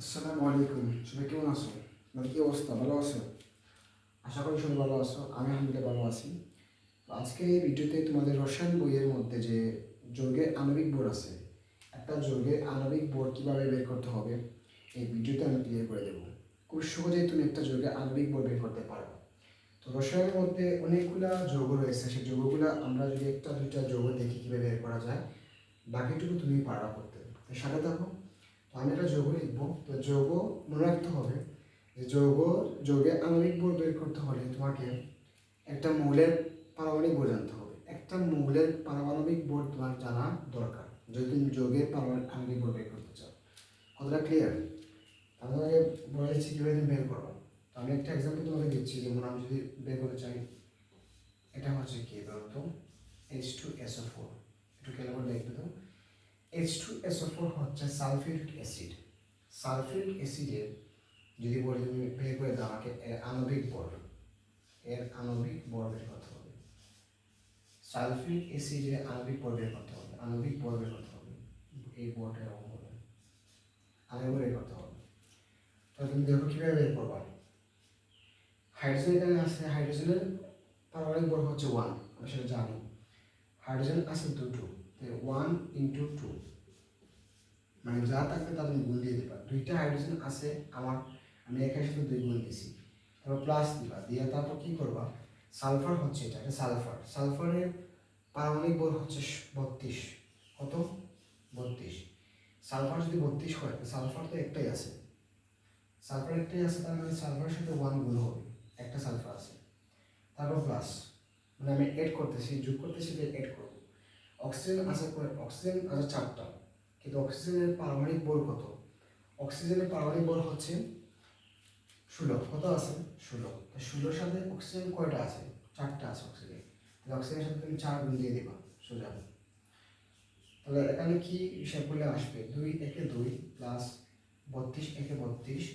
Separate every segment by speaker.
Speaker 1: আসসালামু আলাইকুম, সবাই কেমন আছো? মানে কি অবস্থা, ভালো আছো? আশা করি সবাই ভালো আছো। আমি আলহামদুলিল্লাহ ভালো আছি। তো আজকের এই ভিডিওতে তোমাদের রসায়ন বইয়ের মধ্যে যে যৌগের আণবিক ভর আছে, একটা যৌগের আণবিক ভর কীভাবে বের করতে হবে এই ভিডিওতে আমি ক্লিয়ার করে দেবো। খুব সহজেই তুমি একটা যৌগের আণবিক ভর বের করতে পারো। তো রসায়নের মধ্যে অনেকগুলা যৌগ রয়েছে, সেই যৌগগুলো আমরা যদি একটা দুইটা যৌগ দেখি কীভাবে বের করা যায়, বাকিটুকু তুমি পারা করতে। তো সাথে থাকো। তো আমি একটা যৌগ লিখবো। তো যৌগ মনে রাখতে হবে যে যৌগে আণবিক ভর বের করতে হলে তোমাকে একটা মৌলের পারমাণবিক ভর জানতে হবে। একটা মৌলের পারমাণবিক ভর তোমার জানা দরকার যদি তুমি যৌগের আণবিক ভর বের করতে চাও। কথাটা ক্লিয়ার? আমি তোমাকে বলে দিচ্ছি কীভাবে তুমি বের করো। তো আমি একটা এক্সাম্পল তোমাকে দিচ্ছি। যেমন আমি যদি বের করতে চাই, এটা হচ্ছে কি বলতো, H2SO4। একটু খেয়াল করে দেখবে তো, H2SO4 হচ্ছে সালফিউরিক অ্যাসিড। সালফিউরিক অ্যাসিডের যদি বলি তুমি বের করে দাও আমাকে আণবিক ভর, এর আণবিক ভর বের করতে হবে। সালফিউরিক অ্যাসিডের আণবিক ভর বের করতে হবে, আণবিক ভর বের করতে হবে। এই ভরটা এরকম হবে, আণবিক ভর বের করতে হবে। তো তুমি দেখো কীভাবে বের করবা। হাইড্রোজেন এখানে আছে, হাইড্রোজেনের পারমাণবিক ভর হচ্ছে 1, আমি সেটা জানি। হাইড্রোজেন আছে দুটো, 1 × 2, মানে যা থাকবে তা তুমি গুণ দিয়ে দিবা। দুইটা হাইড্রোজেন আছে আমার, আমি একের সাথে 2 গুণ দিছি। তারপর প্লাস দিবা, দিয়ে তারপর কি করবা, সালফার হচ্ছে এটা সালফার। সালফারের পারমাণবিক ভর হচ্ছে 32। কত? 32। সালফার যদি 32 হয়, সালফার তো একটাই আছে, সালফার একটাই আছে, তার মানে সালফারের সাথে 1 গুণ হবে, একটা সালফার আছে। তারপর প্লাস, মানে আমি এড করতেছি, যোগ করতেছি, এড করবো। অক্সিজেন আছে, অক্সিজেন আছে 4টা, কিন্তু অক্সিজেনের পারমাণবিক ভর কত? অক্সিজেনের পারমাণবিক ভর হচ্ছে 16। কত আছে? 16। তো 16-র সাথে অক্সিজেন কয়টা আছে? 4টা আছে অক্সিজেন। তাহলে অক্সিজেনের সাথে তুমি 4 গুণ দিয়ে দেবা সোজা। তাহলে এখানে কি হিসাব করলে আসবে? 2 একে 2 প্লাস 32 একে 32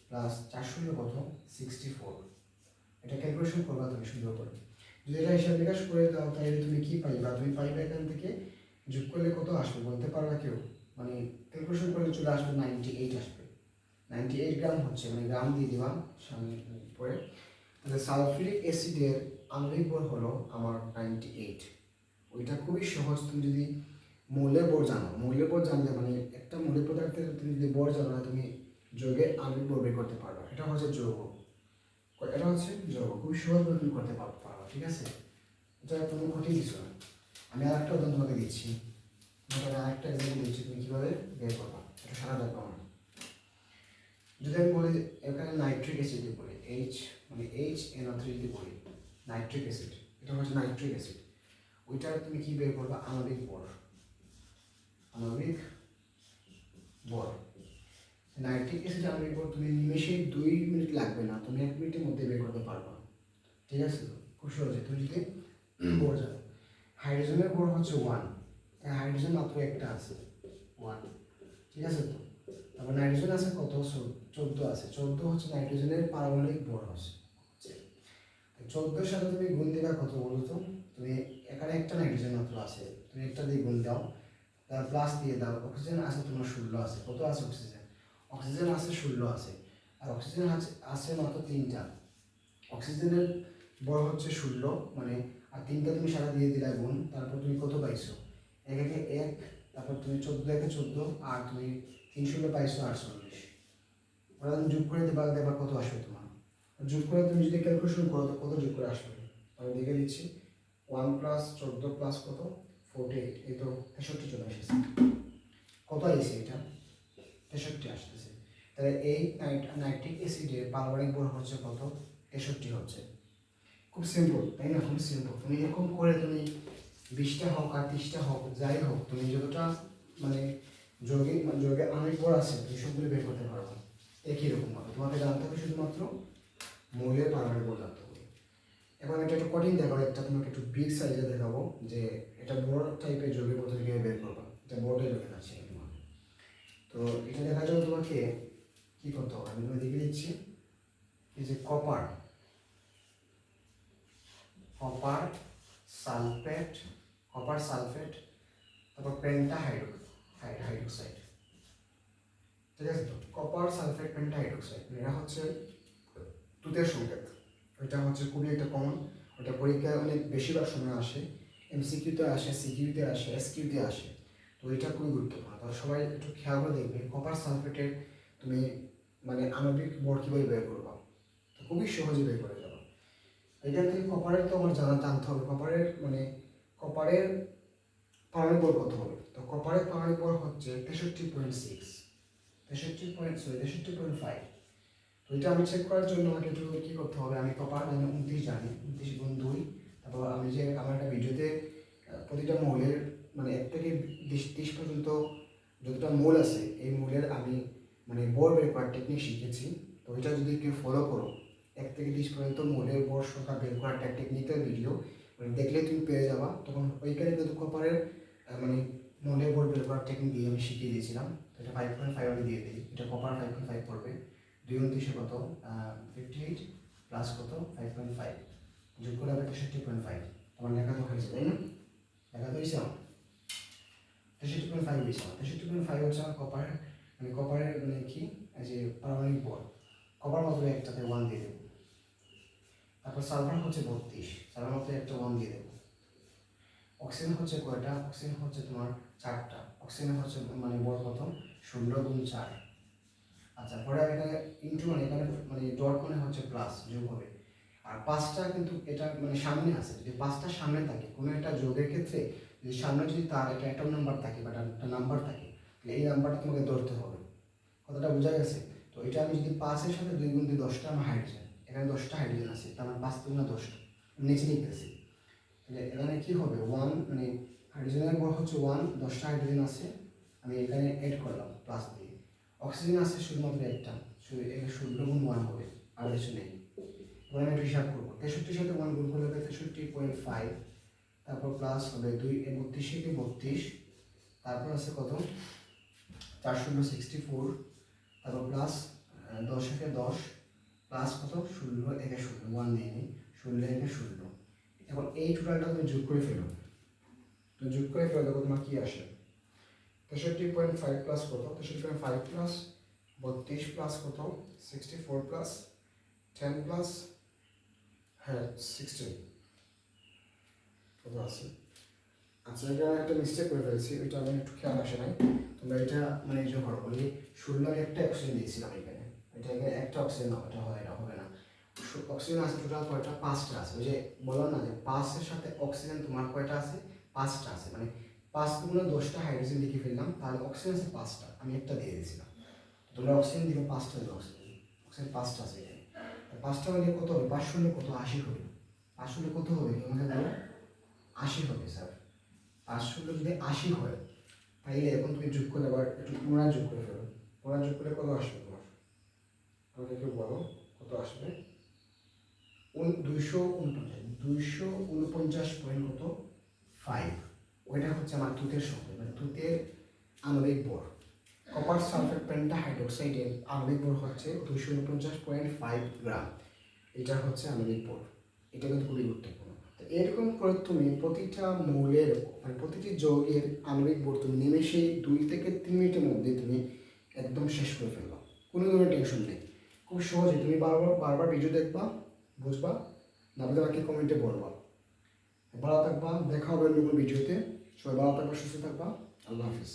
Speaker 1: প্লাস 4 কত? 64। এটা ক্যালকুলেশন করবা তুমি সুন্দর করে। যদি এটা হিসাব নিকাশ করে দাও তাহলে তুমি কি পাইবা? তুমি পাইবা এখান থেকে যোগ করলে কত আসবে বলতে পারবা কেউ? মানে ক্যালকুলেশন করলে চলে আসবে 98 আসবে। 98 গ্রাম হচ্ছে, মানে গ্রাম দিয়ে দিবা সামনে পরে। তাহলে সালফিউরিক অ্যাসিডের আণবিক ভর হলো আমার 98। ওইটা খুবই সহজ। তুমি যদি মৌলের ভর জানো, মৌলের ভর জানলে মানে একটা মৌলিক পদার্থের তুমি যদি ভর জানো না, তুমি যৌগের আণবিক ভর বের করতে পারবা। এটা হচ্ছে যৌগ, এটা হচ্ছে যৌগ, খুবই সহজভাবে তুমি করতে পারবা। ঠিক আছে, এটা কোনো কঠিন কিছু না। আমি আর একটা উদাহরণ তোমাকে দিচ্ছি, তোমাকে আরেকটা এক্সাম্পল দিচ্ছি তুমি কীভাবে বের করবা। এটা সারা দেখো আমার। যদি আমি বলি এখানে নাইট্রিক অ্যাসিড যদি বলি, মানে HNO3 যদি বলি, নাইট্রিক অ্যাসিড, এটা হচ্ছে নাইট্রিক অ্যাসিড। ওইটা তুমি কি বের করবা? আণবিক ভর, আণবিক ভর। নাইট্রিক অ্যাসিড আণবিক ভর তুমি নিমেষেই 2 মিনিট লাগবে না, তুমি 1 মিনিটের মধ্যে বের করতে পারবা। ঠিক আছে, তো খুব সহজে তুমি যদি ভর জানো। হাইড্রোজেনের ভর হচ্ছে 1, হাইড্রোজেন মাত্র একটা আছে, 1। ঠিক আছে তো। তারপর নাইট্রোজেন আছে কত? 14 আছে। 14 হচ্ছে নাইট্রোজেনের পারমাণবিক ভর হচ্ছে। 14-এর সাথে তুমি গুণ দিবা কত বলো তো? তুমি এখানে একটা নাইট্রোজেন মাত্র আছে, তুমি একটা দিয়ে গুণ দাও, তার প্লাস দিয়ে দাও। অক্সিজেন আছে তোমার 16 আছে। কত আছে অক্সিজেন? অক্সিজেন আছে 16 আছে। আর অক্সিজেন আছে মাত্র 3টা। অক্সিজেনের ভর হচ্ছে 16, মানে আর 3টা তুমি সারা দিয়ে দিলা গুণ, তারপর তুমি কত পাইছো? 1 একে 1, তারপর তুমি 14 একে 14, আর তুমি 3 পাইছো 48। ওরা তুমি যোগ করে দেবা, দেবা কত আসবে তোমার? যোগ করে তুমি যদি ক্যালকুলেশন করো তো কত যোগ করে আসবে আমি দেখে দিচ্ছি। 1 প্লাস 14 প্লাস কত? 48। এই তো 63 চলে এসেছে। কত এসে এটা? 63 আসতেছে। তাহলে এই নাইট্রিক অ্যাসিডের পারমাণবিক ভর হচ্ছে কত? 63 হচ্ছে। খুব সিম্পল, তাই না? খুব সিম্পল। তুমি এরকম করে তুমি 20টা হোক আর 30টা হোক, যাই হোক, তুমি যতটা মানে যৌগে আণবিক ভর আছে তুমি সবগুলো বের করতে পারবে একই রকমভাবে। তোমাকে জানতে হবে শুধুমাত্র মৌলের পারমাণবিক ভর জানতে হবে। এখন এটা একটু কঠিন দেখাবো, একটা তোমাকে একটু বিগ সাইজে দেখাবো যে এটা বড় টাইপের যৌগের পদ্ধতি কীভাবে বের করবা। এটা বড় টাইপের দেখাচ্ছি তোমাকে। তো এটা দেখার জন্য তোমাকে কী করতে হবে আমি তোমাকে দেখে দিচ্ছি। এই যে কপার সালফেট, কপার সালফেট, তারপর পেন্টাহাইড্রোক্সাইড। তো ঠিক আছে? তো কপার সালফেট পেন্টাহাইড্রোক্সাইড এটা হচ্ছে তুতের সংকেত। ওইটা হচ্ছে খুবই একটা কমন, ওটা পরীক্ষায় অনেক বেশিরভাগ সময় আসে, এমসিকিউতে আসে, সিকিউতে আসে, এসকিউতে আসে। তো এটা খুবই গুরুত্বপূর্ণ। তো সবাই একটু খেয়াল করে দেখবে কপার সালফেটের তুমি মানে আণবিক ভর কীভাবে বের করবা। তো খুবই সহজে বের করে যাবা। এখান থেকে কপারের তো আমার জানতে হবে কপারের মানে কপারের পারমাণবিক ভর কত হবে। তো কপারের পারমাণবিক ভর হচ্ছে 63.6, 63.5। তো এটা আমি চেক করার জন্য আমাকে একটু কী করতে হবে, আমি কপার 29 জানি, 29 × 2। তারপর আমি যে আমার একটা ভিডিওতে প্রতিটা মৌলের মানে 1 থেকে 30 পর্যন্ত যতটা মৌল আছে এই মৌলের আমি মানে ভর বের করার টেকনিক শিখেছি। তো এটা যদি কেউ ফলো করো 1 থেকে 30 পর্যন্ত মৌলের ভর সংখ্যা বের করার একটা টেকনিক্যাল ভিডিও মানে দেখলে তুমি পেয়ে যাবা। তখন ওইখানে কিন্তু কপারের মানে মৌলের ভর বের করার টেকনিক দিয়ে আমি শিখিয়ে দিয়েছিলাম। তো এটা 5.5 আমি দিয়ে দিই, এটা কপার 5.5 পড়বে। 2 × 30 কত 58 প্লাস কত 5.5 যোগ করে হবে 63.5। আমার লেখা তো হয়েছে তাই না? লেখা তো হয়েছে আমার 63.5 হয়েছে। 63.5 হচ্ছে আমার কপার মানে কপারের মানে কি এই যে পারমাণবিক ভর। কপার মাত্র একটাতে 1 দিয়ে দেবো। তারপর সালফার হচ্ছে 32, সালফার মাত্র একটা 1 দিয়ে দেবো। অক্সিজেন হচ্ছে কয়টা? অক্সিজেন হচ্ছে তোমার 4টা। অক্সিজেন হচ্ছে মানে ভর কত 16 × 4। আচ্ছা পরে আমি এখানে ইন্টু মানে এখানে মানে ডট মানে হচ্ছে প্লাস যোগ হবে। আর 5টা কিন্তু এটা মানে সামনে আছে, যদি 5টা সামনে থাকে কোনো একটা যোগের ক্ষেত্রে যদি সামনে যদি তার একটা অ্যাটম নাম্বার থাকে বা একটা নাম্বার থাকে তাহলে এই নাম্বারটা তোমাকে ধরতে হবে। কথাটা বোঝা গেছে? তো এটা আমি যদি 5-এর সাথে 2 × 2 10টা আমার হাইড্রোজেন, এখানে 10টা হাইড্রোজেন আছে, তার মানে 5 × 2 10টা নিচে লিখতেছি। তাহলে এখানে কী হবে 1 মানে হাইড্রোজেনের ভর হচ্ছে 1, 10টা হাইড্রোজেন আছে আমি এখানে অ্যাড করলাম প্লাস দিয়ে। অক্সিজেন আছে শুধুমাত্র একটা, শুধু 16 × 1 হবে আর কিছু নেই। এবার আমি একটু হিসাব করবো, 63 সাথে 1 গুণ করলে হবে 63.5, তারপর প্লাস হবে 32 থেকে 32, তারপর আছে কত 4 × 0 64, তারপর প্লাস 10 থেকে 10 প্লাস কত 16 1 16 1 দিয়ে নিই 16 1 16। এখন এই টোটালটা তুমি যোগ করে ফেলো। তো যোগ করে ফেলো দেখো তোমার কী আসে 63.5 প্লাস কত 63.5 প্লাস 32 প্লাস কত 64 প্লাস 10 প্লাস হ্যাঁ 16 কত আছে। আচ্ছা এটা একটা মিস্টেক করে ফেলেছি, ওইটা আমি একটু খেয়াল আসে নাই। তোমরা এটা মানে যোগ করো বলি 16 একটা অক্সিজেন দিয়েছিলাম এখানে, এটা এখানে একটা অক্সিজেন না, এটা হয় না হবে না। অক্সিজেন আছে টোটাল কয়টা 5টা আছে। ওই যে বললাম না যে 5-এর সাথে অক্সিজেন তোমার কয়টা আছে 5টা আছে, মানে 5 × 10টা হাইড্রোজেন লিখে ফেললাম, তাহলে অক্সিজেন আছে 5টা, আমি একটা দিয়ে দিয়েছিলাম। তোমরা অক্সিজেন দিকে 5টা দেবে, অক্সিজেন 5টা আছে এখানে। 5টা হলে কত হবে 5 হলে কত 80 হবে। 5 হলে কত হবে আমাকে বলো 80 হবে স্যার। 5 হলে যদি 80 হয় তাইলে এখন তুমি যোগ করে আবার একটু পুনরায় যোগ করে ফেলো। পুনরায় যোগ করলে কত আসবে তোমার আমাকে একটু বলো কত আসবে 249.5। ওইটা হচ্ছে আমার তুতের সংখ্যা মানে তুতের আণবিক ভর। কপার সালফেট পেন্টাহাইড্রোক্সাইডের আণবিক ভর হচ্ছে 249.5 গ্রাম। এটা হচ্ছে আণবিক ভর, এটা কিন্তু খুবই গুরুত্বপূর্ণ। তো এরকম করে তুমি প্রতিটা মৌলের মানে প্রতিটি যৌগের আণবিক ভর তুমি নিমেষেই 2 থেকে 3 মিনিটের মধ্যে তুমি একদম শেষ করে ফেলবা, কোনো ধরনের টেনশন নেই। খুব সহজে তুমি বারবার ভিডিও দেখবা, বুঝবা, না বুঝলে আমাকে কমেন্টে বলবা। ভালো থাকবা, দেখা হবে অন্য কোনো ভিডিওতে। সবাই ভালো থাকবা, সুস্থ থাকবা, আল্লাহ হাফিজ।